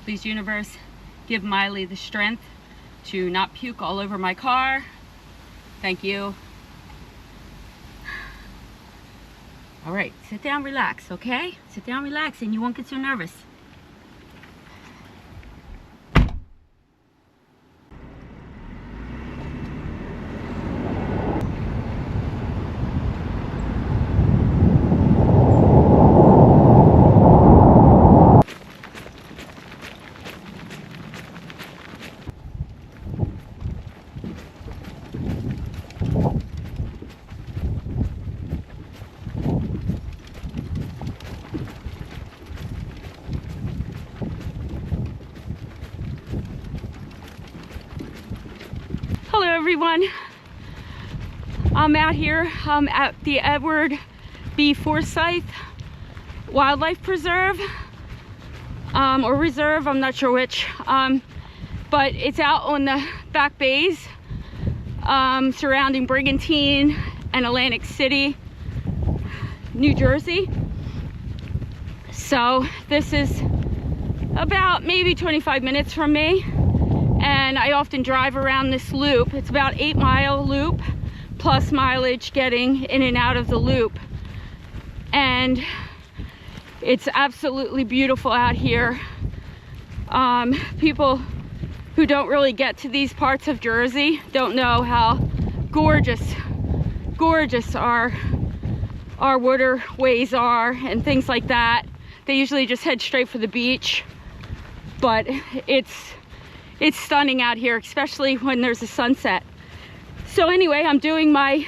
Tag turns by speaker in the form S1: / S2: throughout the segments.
S1: Please, universe, give Miley the strength to not puke all over my car. Thank you. All right, sit down, relax, okay? Sit down, relax, and you won't get so nervous. Hello everyone, I'm out here at the Edward B. Forsythe Wildlife Preserve, or Reserve, I'm not sure which, but it's out on the back bays surrounding Brigantine and Atlantic City, New Jersey. So this is about maybe 25 minutes from me. And I often drive around this loop. It's about 8-mile loop plus mileage getting in and out of the loop. And it's absolutely beautiful out here. People who don't really get to these parts of Jersey don't know how gorgeous our waterways are and things like that. They usually just head straight for the beach, but it's stunning out here, especially when there's a sunset. So anyway, I'm doing one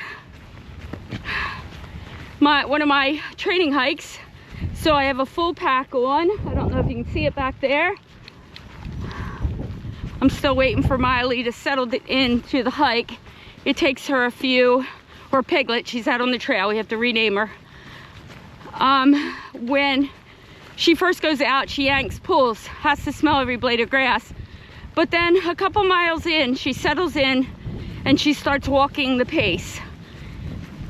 S1: of my training hikes. So I have a full pack on. I don't know if you can see it back there. I'm still waiting for Miley to settle into the hike. It takes her a few, or Piglet, she's out on the trail, we have to rename her. When she first goes out, she yanks, pulls, has to smell every blade of grass. But then a couple miles in, she settles in and she starts walking the pace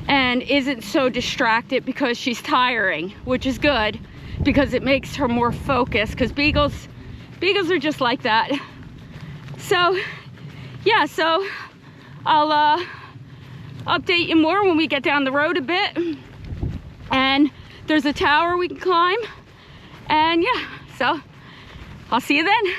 S1: and isn't so distracted because she's tiring, which is good because it makes her more focused, because beagles are just like that. So yeah, so I'll update you more when we get down the road a bit. And there's a tower we can climb. And yeah, so I'll see you then.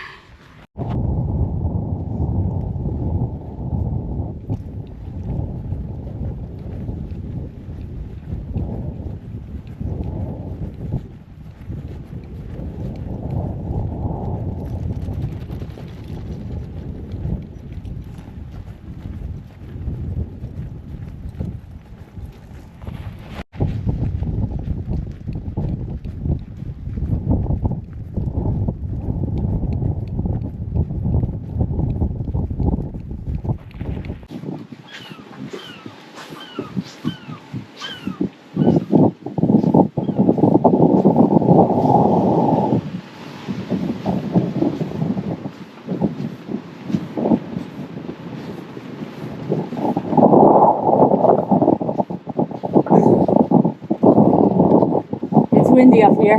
S1: Windy up here.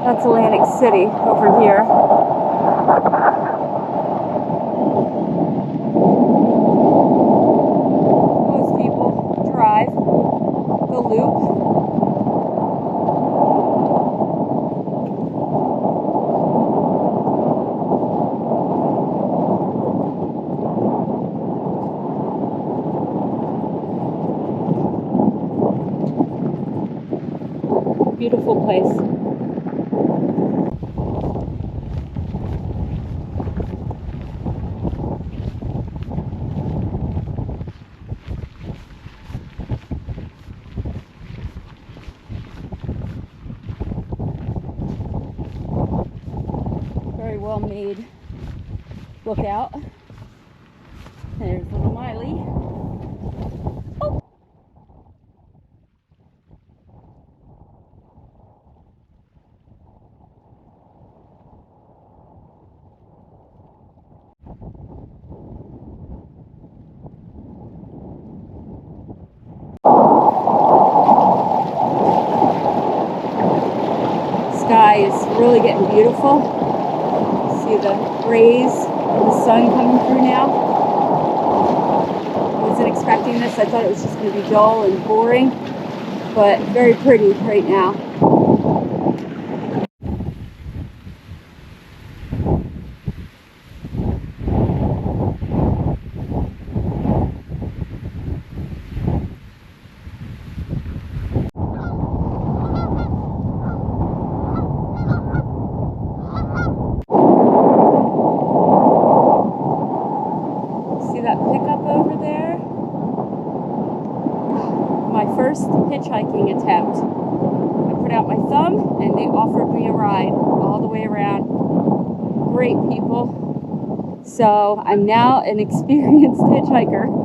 S1: That's Atlantic City over here. Most people drive the loop. Beautiful place. Very well made lookout. There's little Miley. Oh. sky is really getting beautiful. See the rays of the sun coming through now. I wasn't expecting this. I thought it was just going to be dull and boring, but very pretty right now. That pickup over there, my first hitchhiking attempt. I put out my thumb and they offered me a ride all the way around. Great people. So I'm now an experienced hitchhiker.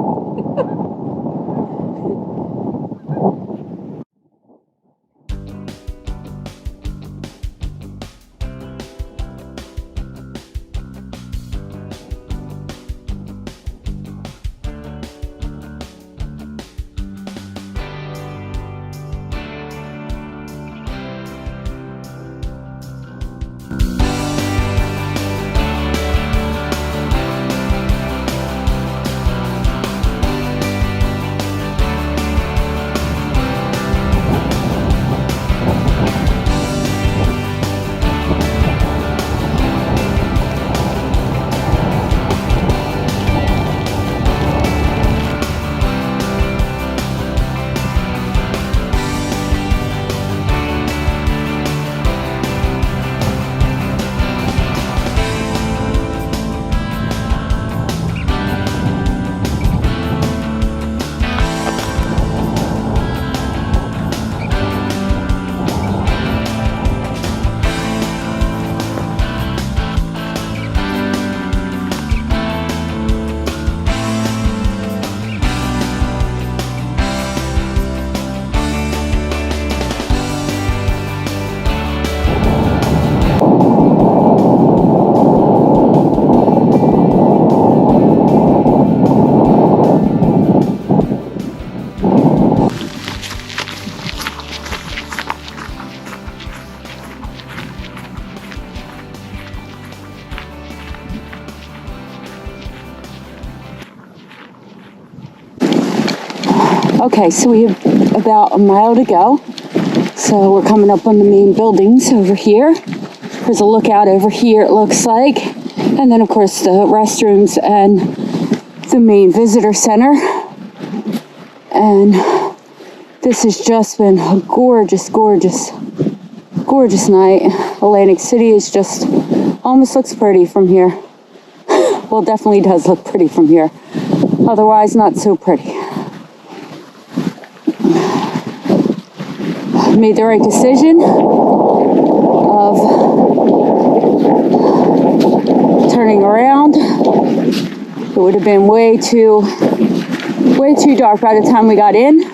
S1: Okay, so we have about a mile to go. So we're coming up on the main buildings over here. There's a lookout over here, it looks like. And then, of course, the restrooms and the main visitor center. And this has just been a gorgeous, gorgeous, gorgeous night. Atlantic City is just almost looks pretty from here. Well, it definitely does look pretty from here. Otherwise, not so pretty. Made the right decision of turning around. It would have been way too dark by the time we got in.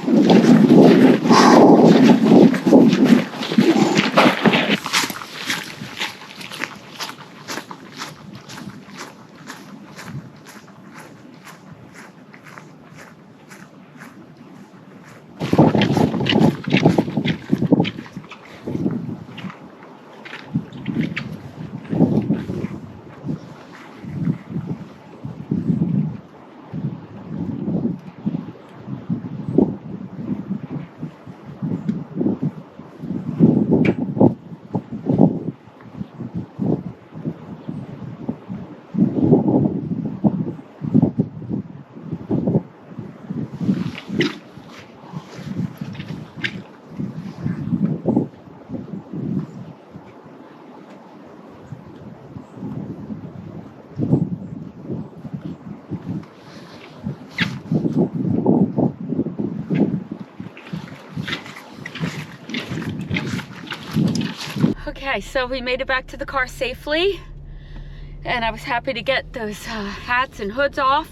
S1: Okay, so we made it back to the car safely, and I was happy to get those hats and hoods off,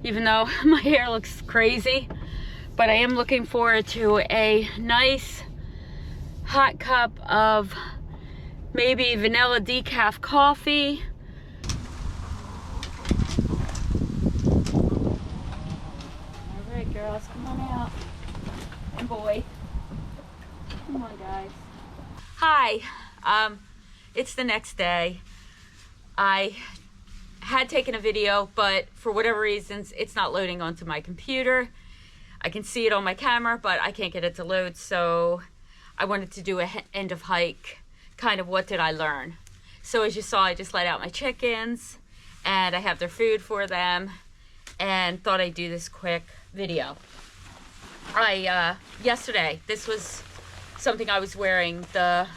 S1: even though my hair looks crazy. But I am looking forward to a nice hot cup of maybe vanilla decaf coffee. All right, girls, come on out. And boy, come on, guys. Hi,
S2: It's the next day. I had taken a video, but for whatever reasons, it's not loading onto my computer. I can see it on my camera, but I can't get it to load. So I wanted to do a end of hike, kind of what did I learn. So as you saw, I just let out my chickens and I have their food for them and thought I'd do this quick video. Yesterday, this was something I was wearing, the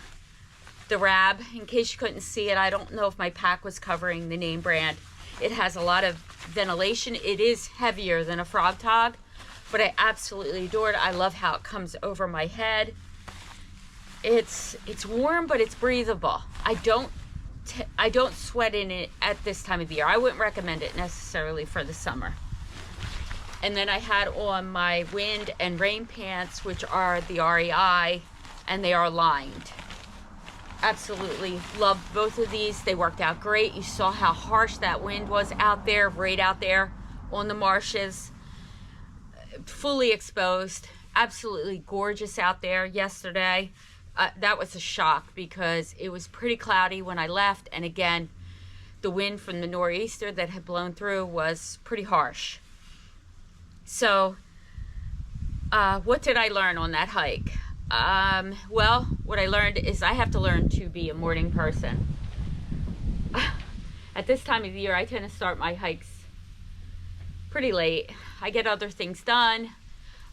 S2: Rab. In case you couldn't see it, I don't know if my pack was covering the name brand. It has a lot of ventilation. It is heavier than a Frog Tog, but I absolutely adore it. I love how it comes over my head. It's warm, but it's breathable. I don't sweat in it at this time of the year. I wouldn't recommend it necessarily for the summer. And then I had on my wind and rain pants, which are the REI, and they are lined. Absolutely loved both of these. They worked out great. You saw how harsh that wind was out there, right out there on the marshes, fully exposed. Absolutely gorgeous out there yesterday. That was a shock because it was pretty cloudy when I left, and again, the wind from the nor'easter that had blown through was pretty harsh. So what did I learn on that hike? Well, what I learned is I have to learn to be a morning person. At this time of the year, I tend to start my hikes pretty late. I get other things done.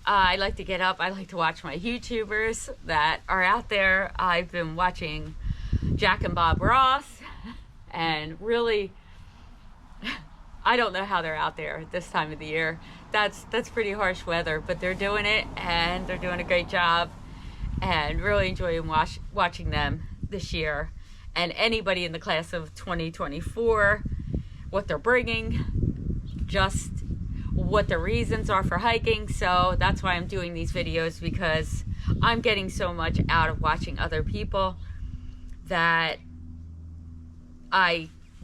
S2: I like to get up. I like to watch my YouTubers that are out there. I've been watching Jack and Bob Ross, and really, I don't know how they're out there at this time of the year. That's pretty harsh weather, but they're doing it, and they're doing a great job, and really enjoying watching them this year. And anybody in the class of 2024, what they're bringing, just what the reasons are for hiking. So that's why I'm doing these videos, because I'm getting so much out of watching other people that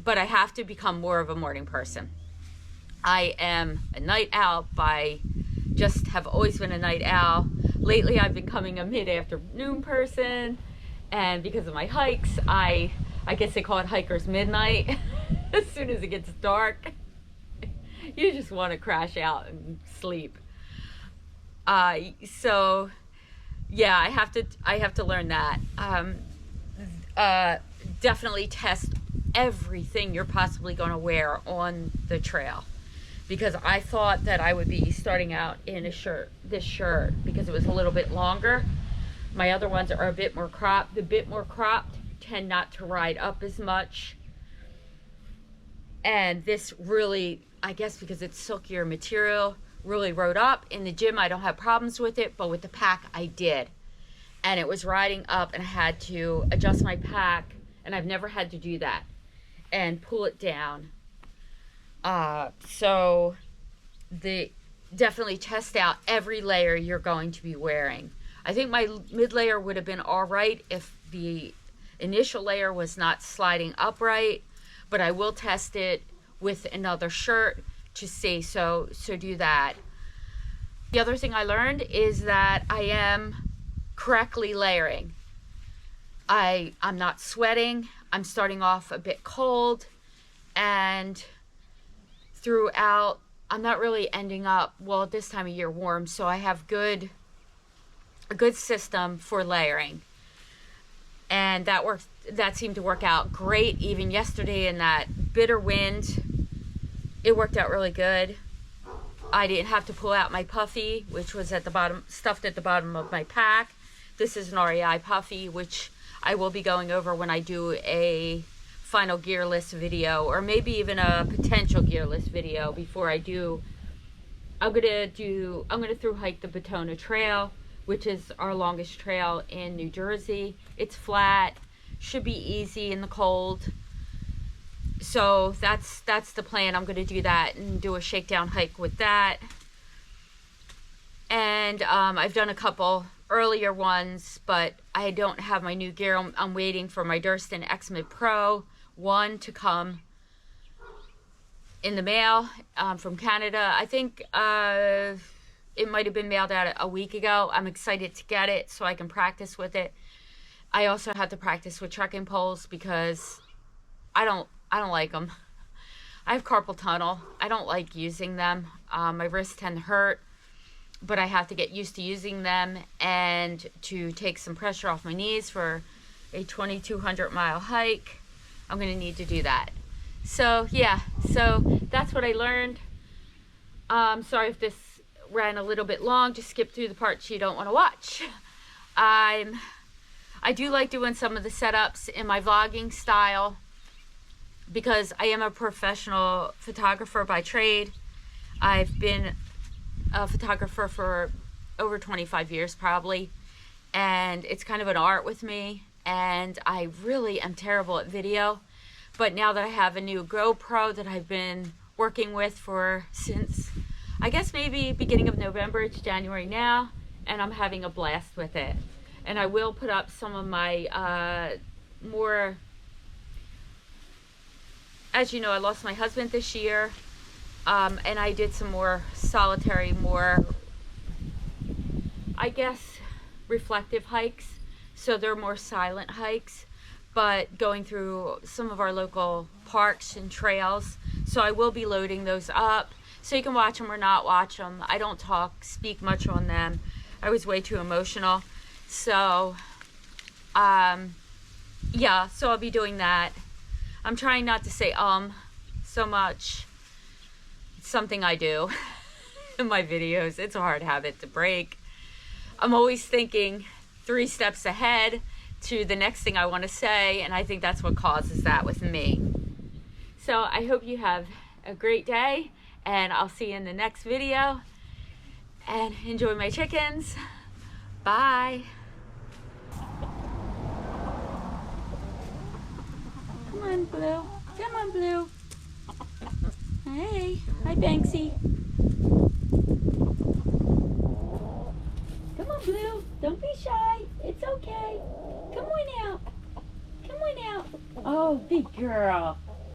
S2: but I have to become more of a morning person. I am a night owl just have always been a night owl. Lately I've been becoming a mid-afternoon person, and because of my hikes, I guess they call it hiker's midnight. As soon as it gets dark, you just want to crash out and sleep. So yeah, I have to learn that. Definitely test everything you're possibly going to wear on the trail, because I thought that I would be starting out in this shirt because it was a little bit longer. My other ones are a bit more cropped. The bit more cropped tend not to ride up as much, and this really, I guess because it's silkier material, really rode up. In the gym I don't have problems with it, but with the pack I did, and it was riding up, and I had to adjust my pack, and I've never had to do that, and pull it down. So definitely test out every layer you're going to be wearing. I think my mid layer would have been all right if the initial layer was not sliding upright, but I will test it with another shirt to see, so do that. The other thing I learned is that I am correctly layering. I'm not sweating. I'm starting off a bit cold, and throughout I'm not really ending up, well, at this time of year, warm, so I have a good system for layering, and that seemed to work out great. Even yesterday in that bitter wind, it worked out really good. I didn't have to pull out my puffy, which was at the bottom, stuffed at the bottom of my pack. This is an REI puffy, which I will be going over when I do a final gear list video, or maybe even a potential gear list video before I do. I'm gonna thru hike the Forsythe Trail, which is our longest trail in New Jersey. It's flat, should be easy in the cold. So that's the plan. I'm gonna do that and do a shakedown hike with that. And I've done a couple earlier ones, but I don't have my new gear. I'm waiting for my Durston X-Mid Pro 1 to come in the mail from Canada. I think it might have been mailed out a week ago. I'm excited to get it so I can practice with it. I also had to practice with trekking poles because I don't like them. I have carpal tunnel. I don't like using them. My wrists tend to hurt, but I have to get used to using them and to take some pressure off my knees for a 2,200-mile hike. I'm gonna need to do that. So yeah, so that's what I learned. Sorry if this ran a little bit long. Just skip through the parts you don't want to watch. I do like doing some of the setups in my vlogging style because I am a professional photographer by trade. I've been a photographer for over 25 years probably, and it's kind of an art with me, and I really am terrible at video. But now that I have a new GoPro that I've been working with since I guess maybe beginning of November, it's January now, and I'm having a blast with it. And I will put up some of my more, as you know, I lost my husband this year, and I did some more solitary, more, I guess, reflective hikes. So they're more silent hikes, but going through some of our local parks and trails. So I will be loading those up so you can watch them or not watch them. I don't speak much on them. I was way too emotional. So, yeah, so I'll be doing that. I'm trying not to say so much. It's something I do in my videos. It's a hard habit to break. I'm always thinking 3 steps ahead to the next thing I want to say, and I think that's what causes that with me. So I hope you have a great day, and I'll see you in the next video, and enjoy my chickens. Bye. Come on, Blue. Come on, Blue. Hey. Hi, Banksy. Come on, Blue. Don't be shy. It's okay. Come on out. Come on out. Oh, big girl.